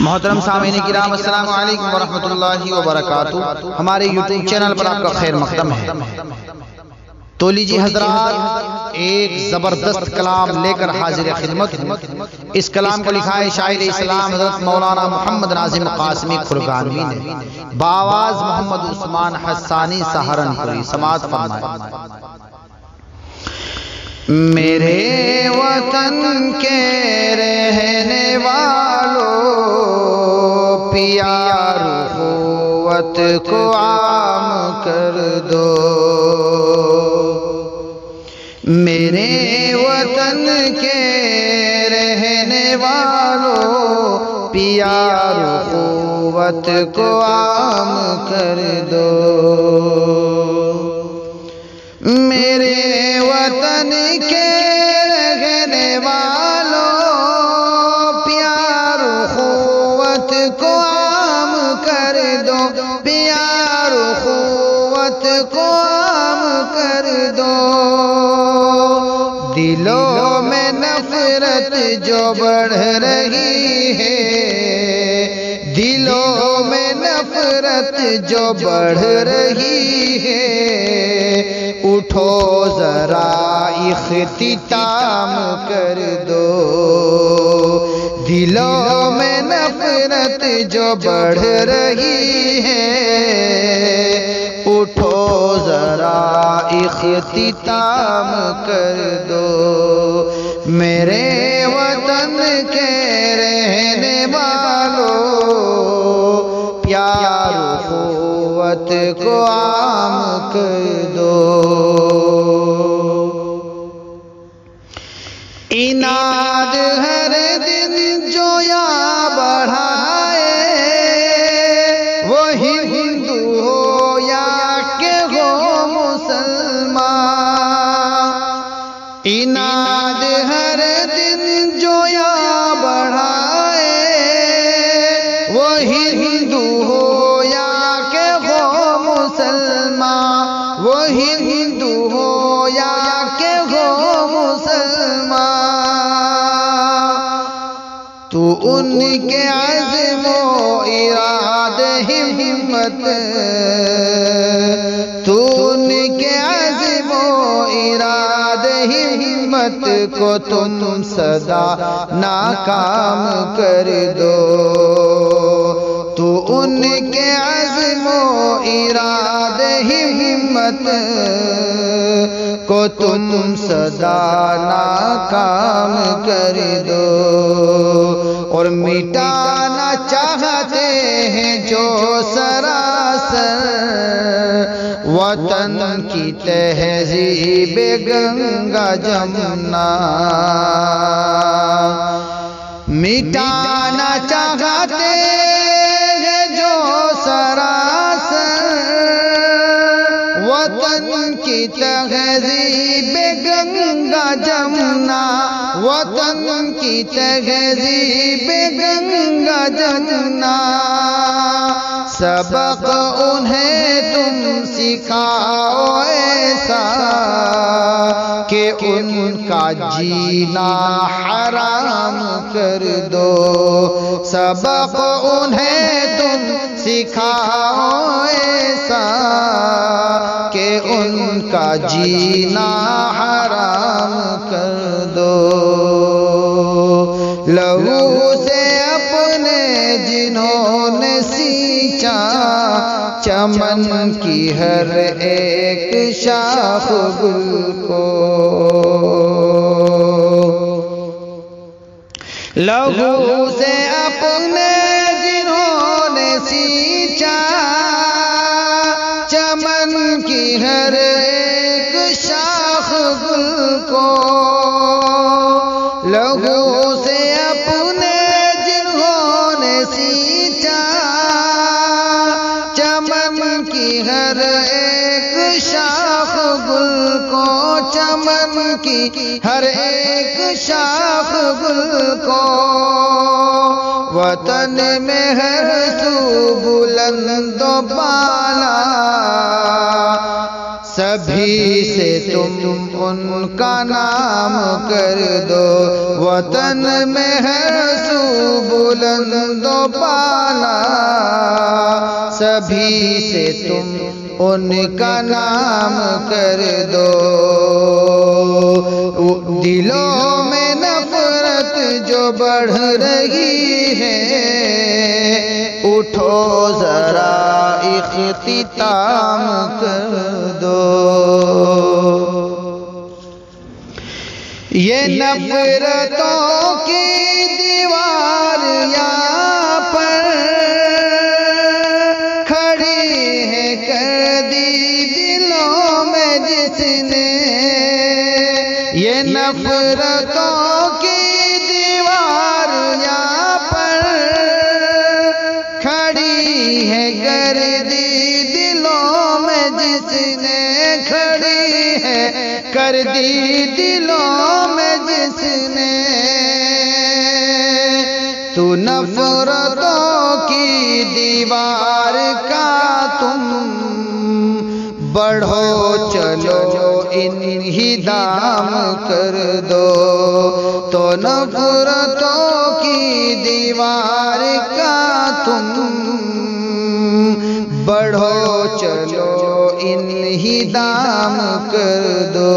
मोहतरम सामीन किराम, अस्सलामु अलैकुम वरहमतुल्लाहि वबरकातुहू। हमारे यूट्यूब चैनल पर आपका खैर मक़दम है। तो लीजिए हजरात, एक जबरदस्त कलाम लेकर हाजिर खिदमत हूँ। इस कलाम को लिखा है शायर इस्लाम हज़रत मौलाना मोहम्मद नाज़िम क़ासिमी खुरगानवी ने, बावाज़ मोहम्मद उस्मान हस्सानी सहारनपुरी। समाअत फरमाएं। मेरे वतन के रहने वालों, प्यार क़ुव्वत को आम कर दो। मेरे वतन के रहने वालों, प्यार क़ुव्वत को आम कर दो। मेरे वतन के रहने वालों, प्यार क़ुव्वत को आम कर दो। प्यार क़ुव्वत को आम कर दो। दिलों में नफरत जो बढ़ रही है, दिलों में नफरत जो बढ़ रही है, उठो जरा इख्तिताम कर दो। दिलों में नफरत जो बढ़ रही है, उठो जरा इख्तिताम कर दो। मेरे वतन के रहने वालों, प्यार क़ुव्वत को आम कर दो। इनाद हर दिन जो या बढ़ाए, वो हिंदू हो या के हो मुसलमान। इनाद हर दिन जो या बढ़ाए, वो हिंदू हो या के हो मुसलमान। वो हिंदू हो या के हो मुसलमान। तू उनके अज़्म इरादे हिम्मत, तू उनके अज़्म इरादे हिम्मत को तुम सदा नाकाम कर दो। तू उनके अज़्म इरादे हिम्मत को तुम सदा नाकाम कर दो। और मिटाना चाहते हैं जो सरासर वतन की तहज़ीब गंगा जमुना। मिटाना चाहते हैं जो सरासर वतन की तहज़ीब गंगा जमुना। वतन की तहज़ीब गंगा जमुना। सबक उन्हें तुम सिखाओ ऐसा कि उनका जीना हराम कर दो। सबक उन्हें तुम सिखाओ ऐसा कि उनका जीना हराम कर दो। लहू से अपने जिन्होंने सींचा चमन की हर एक शाख गुल को। लहू से अपने जिन्होंने सींचा चमन की हर एक शाख गुल को। लहू से अपने जिन्होंने सींचा चमन की हर एक शाख गुल को। चमन की हर एक शाख गुल को वतन में हर सू बुलंद बाला, सभी से तुम उनका नाम कर दो। वतन में हर सू बुलंद बाला, सभी से तुम उनका नाम कर दो। दिलों में नफरत जो बढ़ रही है, उठो जरा इख्तिताम कर दो। ये नफरतों की दीवार यहाँ पर खड़ी है, कर दी दिलों में जिसने। ये नफरतों की दीवार यहाँ पर खड़ी है, कर दी दिलों में जिसने। खड़ी है, कर दी दिलों में जिसने। तू नफरतों की दीवार का तुम बढ़ो चलो इन्हीं दाम कर दो। तो नफरतों की दीवार का तुम बढ़ो चलो इन्हीं दाम कर दो।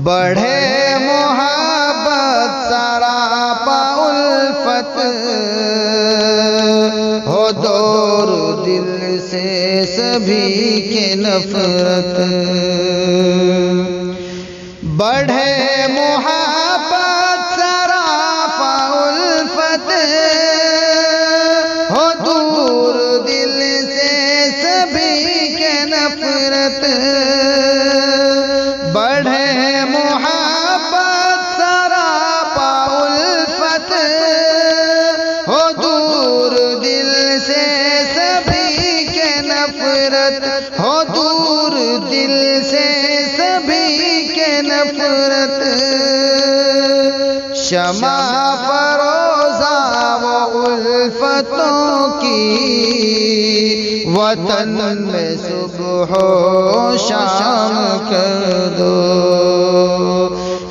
बढ़े मोहब्बत सरापा उल्फत, हो दूर दिल से सभी के नफरत। बढ़े मोहब्बत सरापा उल्फत, हो दूर दिल से सभी के नफरत। बढ़े मोहब्बत सरापा उल्फत, हो दूर दिल से सभी के नफरत। हो दूर दिल से सभी के नफरत। शमा फरोज़ा वो उल्फतों की, वतन में सुबह शाम कर दो।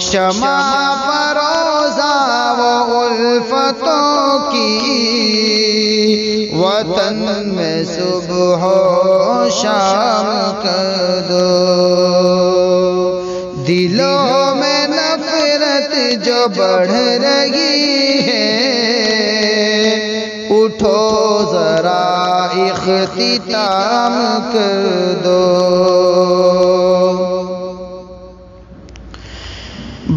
शमा फरोज़ा वो उल्फतों की, वतन में सुबह शाम कर दो। दिलों में नफरत जो बढ़ रही है, उठो जरा इख्तिताम कर दो।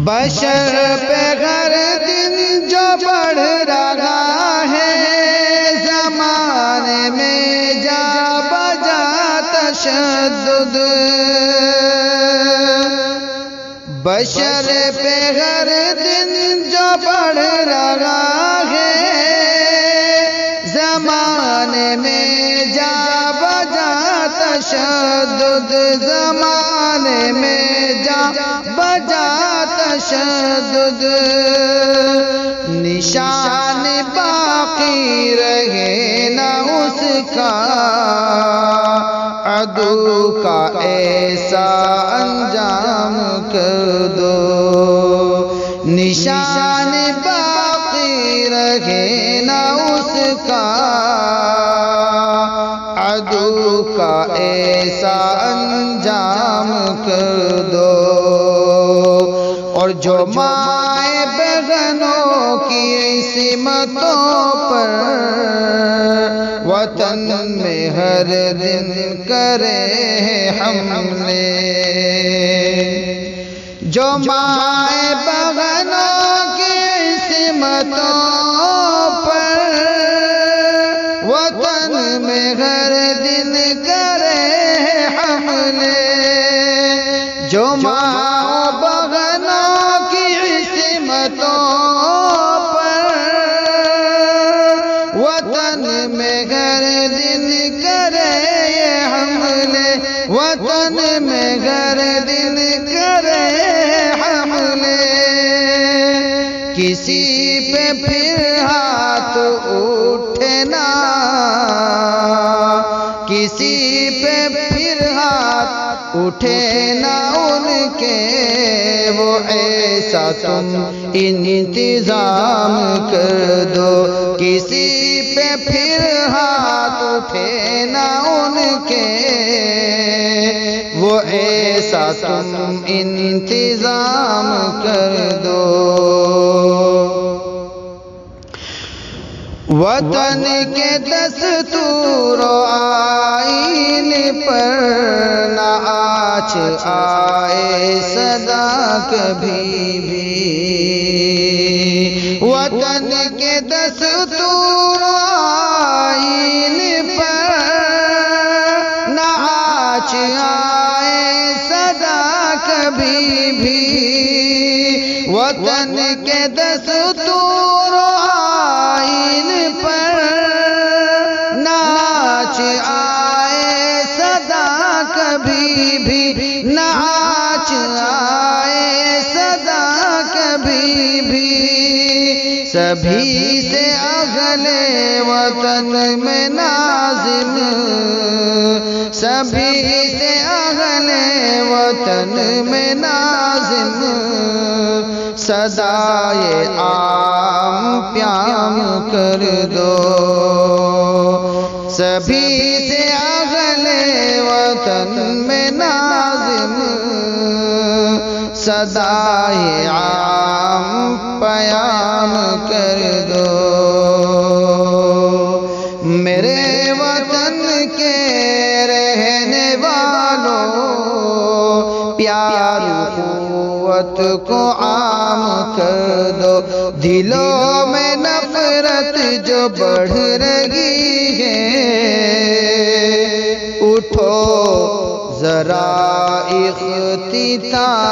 बशर पे हर दिन जो बढ़ रहा है, ज़माने में जा बजा तशद्दुद। बशर पे हर दिन जो बढ़ रहा है, ज़माने में जा बजा तशद्दुद। ज़माने में जा बजा तशद्दुद। निशान बाकी रहे न उसका, अदू का ऐसा अंजाम कर दो। निशान बाकी रहे न उसका, अदू का ऐसा अंजाम कर दो। और जो माए बहनों की सिमतों पर, वतन में हर दिन करे हमले। जो माए बहनों की सिमतों पर, वतन में हर दिन करे हमले। जो माँ बहनों की सिमतों पर, वतन में हर दिन करे हमले। वतन में हर दिन करे हमले। पे फिर हाथ उठे ना, किसी पे फिर हाथ उठे ना उनके, वो ऐसा तुम इंतजाम कर दो। किसी पे फिर हाथ उठे ना उनके, वो ऐसा तुम इंतजाम कर दो। वतन के दस्तूर आईन पर न आँच आए सदा कभी भी, वतन के दस्तूर आईन पर न आँच आए सदा कभी भी, वतन के दस्तूर आईन पर नाच आए सदा कभी भी, नाच आए सदा कभी भी। सभी से अगले वतन में नाज़िम, सभी से अगले वतन में नाज़िम, सदाए आम प्याम कर दो। सभी से अगले वतन में नाज़िम, सदाए आम प्याम कर दो। मेरे वतन के रहने वालों, प्यार क़ुव्वत को आम कर दो। दिलों में नफरत जो बढ़ रही है, उठो जरा इख्तिताम